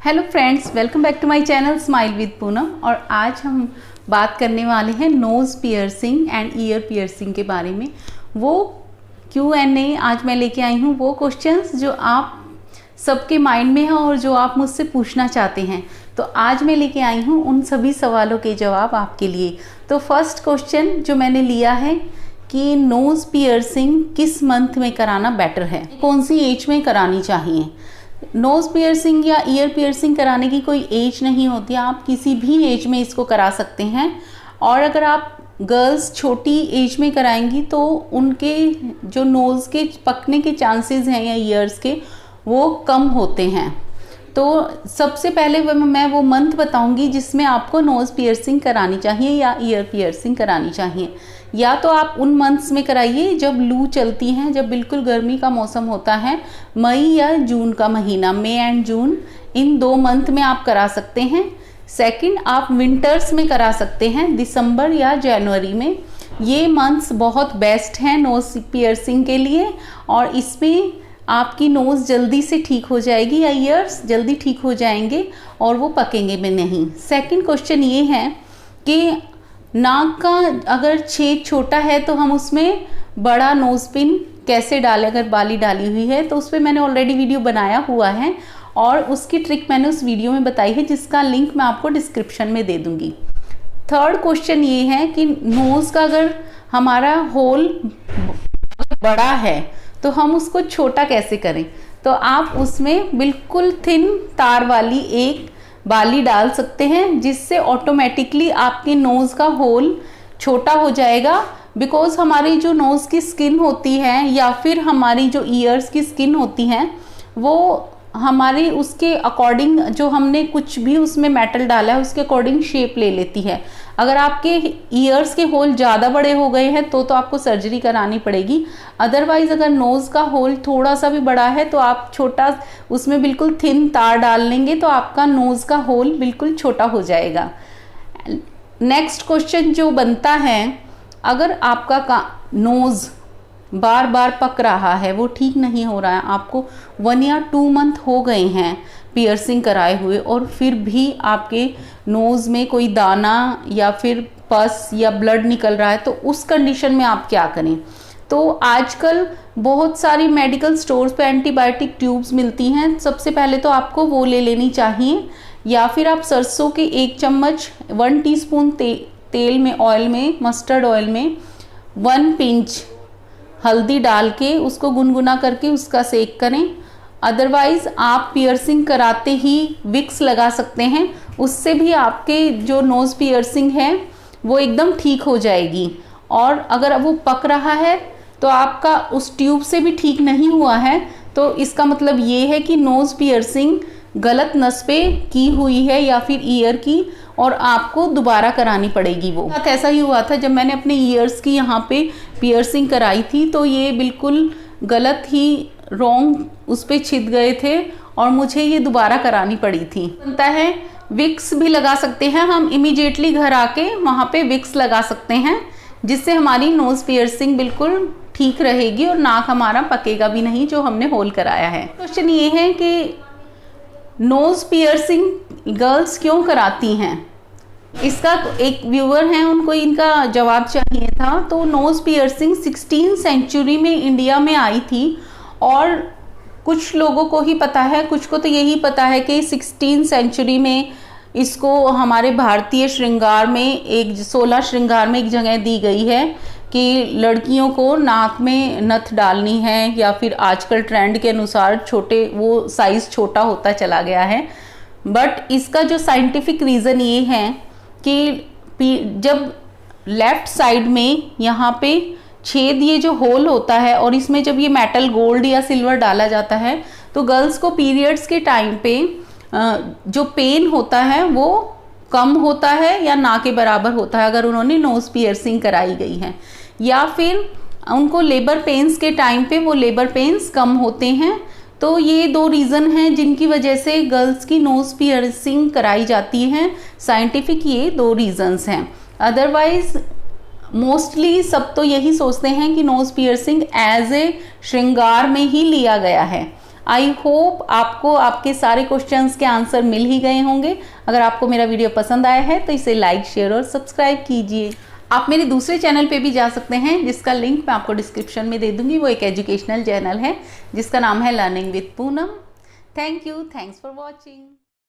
Hello friends, welcome back to my channel smile with Poonam. और आज हम बात करने वाले हैं nose piercing and ear piercing के बारे में। वो Q&A आज मैं लेके आई हूँ, वो क्वेश्चंस जो आप सबके माइंड में है और जो आप मुझसे पूछना चाहते हैं। तो आज मैं लेके आई हूँ उन सभी सवालों के जवाब आपके लिए। तो फर्स्ट क्वेश्चन जो मैंने लिया है कि नोज़ पियर्सिंग किस मंथ में कराना बेटर है, कौन सी एज में करानी चाहिए। नोज़ पियर्सिंग या ईयर पियर्सिंग कराने की कोई एज नहीं होती, आप किसी भी एज में इसको करा सकते हैं। और अगर आप गर्ल्स छोटी एज में कराएंगी तो उनके जो नोज़ के पकने के चांसेस हैं या ईयर्स के, वो कम होते हैं। तो सबसे पहले मैं वो मंथ बताऊंगी जिसमें आपको नोज़ पियर्सिंग करानी चाहिए या ईयर पियर्सिंग करानी चाहिए। या तो आप उन मंथ्स में कराइए जब लू चलती हैं, जब बिल्कुल गर्मी का मौसम होता है, मई या जून का महीना, मई एंड जून, इन 2 मंथ में आप करा सकते हैं। सेकंड, आप विंटर्स में करा सकते हैं, दिसंबर या जनवरी में। ये मंथ्स बहुत बेस्ट हैं नोज़ पियर्सिंग के लिए और इसमें आपकी नोज़ जल्दी से ठीक हो जाएगी या ईयर्स जल्दी ठीक हो जाएंगे और वो पकेंगे भी नहीं। सेकंड क्वेश्चन ये है कि नाक का अगर छेद छोटा है तो हम उसमें बड़ा नोज़ पिन कैसे डालें। अगर बाली डाली हुई है तो उस पर मैंने ऑलरेडी वीडियो बनाया हुआ है और उसकी ट्रिक मैंने उस वीडियो में बताई है, जिसका लिंक मैं आपको डिस्क्रिप्शन में दे दूंगी। थर्ड क्वेश्चन ये है कि नोज़ का अगर हमारा होल बड़ा है तो हम उसको छोटा कैसे करें। तो आप उसमें बिल्कुल थिन तार वाली एक बाली डाल सकते हैं, जिससे ऑटोमेटिकली आपके नोज़ का होल छोटा हो जाएगा। बिकॉज हमारी जो नोज़ की स्किन होती है या फिर हमारी जो ईयर्स की स्किन होती हैं, वो हमारे उसके अकॉर्डिंग, जो हमने कुछ भी उसमें मेटल डाला है उसके अकॉर्डिंग शेप ले लेती है। अगर आपके ईयर्स के होल ज़्यादा बड़े हो गए हैं तो आपको सर्जरी करानी पड़ेगी। अदरवाइज अगर नोज़ का होल थोड़ा सा भी बड़ा है तो आप छोटा उसमें बिल्कुल थिन तार डाल लेंगे तो आपका नोज़ का होल बिल्कुल छोटा हो जाएगा। नेक्स्ट क्वेश्चन जो बनता है, अगर आपका नोज़ बार बार पक रहा है, वो ठीक नहीं हो रहा है, आपको 1 या 2 मंथ हो गए हैं पियर्सिंग कराए हुए और फिर भी आपके नोज़ में कोई दाना या फिर पस या ब्लड निकल रहा है, तो उस कंडीशन में आप क्या करें। तो आजकल बहुत सारी मेडिकल स्टोर्स पे एंटीबायोटिक ट्यूब्स मिलती हैं। सबसे पहले तो आपको वो ले लेनी चाहिए, या फिर आप सरसों के 1 चम्मच 1 टीस्पून तेल में, ऑयल में, मस्टर्ड ऑयल में 1 पिंच हल्दी डाल के उसको गुनगुना करके उसका सेक करें। अदरवाइज़ आप पियर्सिंग कराते ही विक्स लगा सकते हैं, उससे भी आपके जो नोज़ पियर्सिंग है वो एकदम ठीक हो जाएगी। और अगर वो पक रहा है तो आपका उस ट्यूब से भी ठीक नहीं हुआ है, तो इसका मतलब ये है कि नोज़ पियर्सिंग गलत नस पे की हुई है या फिर ईयर की, और आपको दोबारा करानी पड़ेगी। वो ऐसा ही हुआ था जब मैंने अपने ईयर्स की यहाँ पे पियर्सिंग कराई थी, तो ये बिल्कुल गलत ही रॉन्ग उस पर छिद गए थे और मुझे ये दोबारा करानी पड़ी थी। बनता है विक्स भी लगा सकते हैं हम, इमीडिएटली घर आके वहाँ पे विक्स लगा सकते हैं, जिससे हमारी नोज़ पियर्सिंग बिल्कुल ठीक रहेगी और नाक हमारा पकेगा भी नहीं जो हमने होल कराया है। क्वेश्चन ये है कि नोज़ पियर्सिंग गर्ल्स क्यों कराती हैं। इसका एक व्यूअर हैं, उनको इनका जवाब चाहिए था। तो नोज़ पियर्सिंग 16वीं सेंचुरी में इंडिया में आई थी और कुछ लोगों को ही पता है, कुछ को तो यही पता है कि 16वीं सेंचुरी में इसको हमारे भारतीय श्रृंगार में 16 श्रृंगार में एक जगह दी गई है कि लड़कियों को नाक में नथ डालनी है, या फिर आजकल ट्रेंड के अनुसार छोटे वो साइज़ छोटा होता चला गया है। बट इसका जो साइंटिफिक रीज़न ये है कि जब लेफ्ट साइड में यहाँ पे छेद, ये जो होल होता है और इसमें जब ये मेटल गोल्ड या सिल्वर डाला जाता है, तो गर्ल्स को पीरियड्स के टाइम पे जो पेन होता है वो कम होता है या ना के बराबर होता है अगर उन्होंने नोज़ पियर्सिंग कराई गई है, या फिर उनको लेबर पेन्स के टाइम पे वो लेबर पेन्स कम होते हैं। तो ये 2 रीज़न हैं जिनकी वजह से गर्ल्स की नोज़ पियर्सिंग कराई जाती है। साइंटिफिक ये 2 रीज़न्स हैं। अदरवाइज मोस्टली सब तो यही सोचते हैं कि नोज़ पियर्सिंग एज ए श्रृंगार में ही लिया गया है। आई होप आपको आपके सारे क्वेश्चंस के आंसर मिल ही गए होंगे। अगर आपको मेरा वीडियो पसंद आया है तो इसे लाइक, शेयर और सब्सक्राइब कीजिए। आप मेरे दूसरे चैनल पे भी जा सकते हैं जिसका लिंक मैं आपको डिस्क्रिप्शन में दे दूंगी। वो एक एजुकेशनल चैनल है जिसका नाम है learning with Poonam. Thank you, thanks for watching.